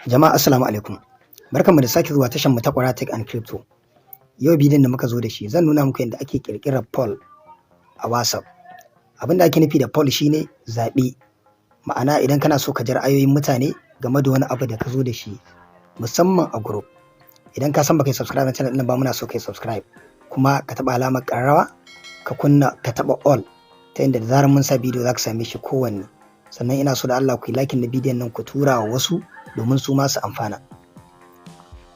Jama'a assalamu alaikum. Barkanmu da sake zuwa tashar mu ta Kwara Tech and Crypto. Yau bidiyon da muka zo da shi zan nuna muku yadda ake ƙirƙirar poll a WhatsApp. Abin da ake nufi da poll shine zaɓe. Ma'ana idan kana so ka ji ra'ayoyin mutane game da wani abu da ka zo da shi musamman a group. Idan ka san baka yi subscribe na channel ɗin ba muna so ka yi subscribe kuma ka taɓa alamar ƙararrawa ka taɓa all ta yadda da zarar mun sa bidiyo za ka same shi kowanne. Sannan ina so da Allah ku yi liking na bidiyon nan ku tura wa wasu domin su ma su amfana.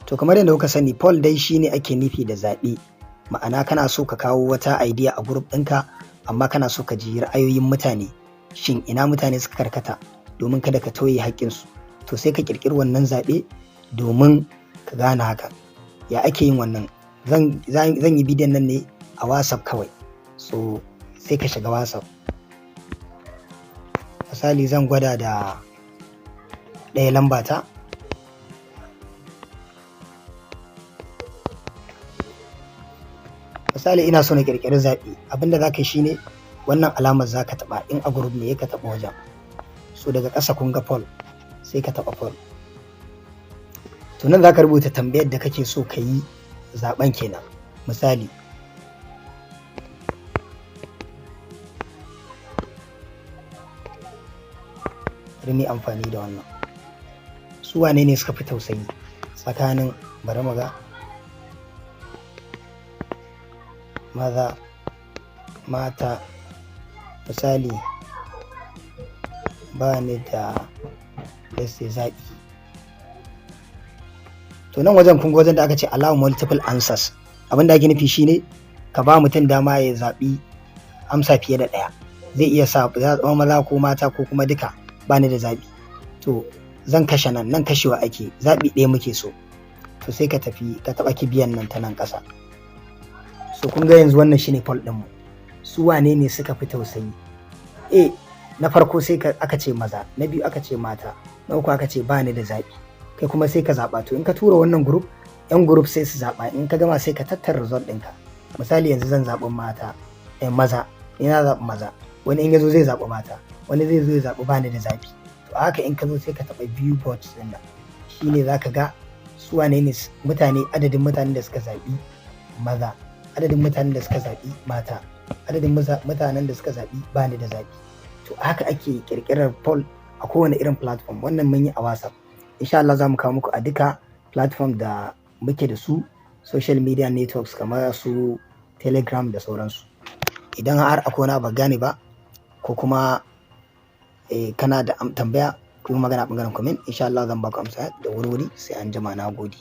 To kamar yadda kuka sani poll dai shine ake nufi da zaɓe. Ma'ana kana so ka kawo wata idea a group ɗinka amma kana so ka ji ra'ayoyin mutane. Shin ina mutane suka karkata domin kada ka tauye haƙƙinsu. To sai ka ƙirƙiri wannan zaɓe domin ka gane haka. Ya ake yin wannan? Zan yi bidiyon nan ne a WhatsApp kawai. So sai ka shiga WhatsApp. Misali zan gwada da ɗaya lamba ta. Misali ina so na ƙirƙiri zaɓe. Abinda za ka yi shine wannan alamar za ka taɓa in a group ne ka taɓa wajen. So daga ƙasa kun ga poll sai ka taɓa poll. To nan za ka rubuta tambayar da kake so ka yi zaɓen kenan. Misali bari mu yi amfani da wannan. Su wane ne suka fi tausayi tsakanin bari mu ga maza mata. Misali ba ni da zaɓi. To nan wajen kun ga wajen da aka ce allow multiple answers. Abin da ake nufi shine ka ba mutum dama ya zaɓi amsa fiye da ɗaya. Zai iya sa maza ko mata ko kuma duka ba ni da zaɓi. To zan kashe nan kashewa ake zaɓi ɗaya muke so. To sai ka tafi ka taɓa kibiyan nan ta nan ƙasa. So kun ga yanzu wannan shine poll ɗinmu. Su wane ne suka fi tausayi? Na farko sai aka ce maza, na biyu aka ce mata, na uku aka ce ba ni da zaɓi. Kai kuma sai ka zaɓa. To in ka tura wannan group, 'yan group sai su zaɓa. In ka gama sai ka tattara result ɗinka. Misali yanzu zan zaɓi maza, ina zaɓi maza. Wani in ya zo zai zaɓi mata, wani zai zo ya zaɓi ba ni da zaɓi. To haka in ka zo sai ka taɓa view votes ɗin nan. Shine za ka ga su wane ne adadin mutanen da suka zaɓi maza, adadin mutanen da suka zaɓi mata, adadin mutanen da suka zaɓi ba ni da zaɓi. To haka ake ƙirƙirar poll a kowane irin platform. Wannan mun yi a WhatsApp. Insha Allah za mu kawo muku a duka platform da muke da su, social media networks kamar su Telegram da sauransu. Idan har akwai wani abu gane ba ko kuma kana da tambaya ko magana ɓangaren comment, insha Allah zan baku amsa da wuri sai an jima. Na gode.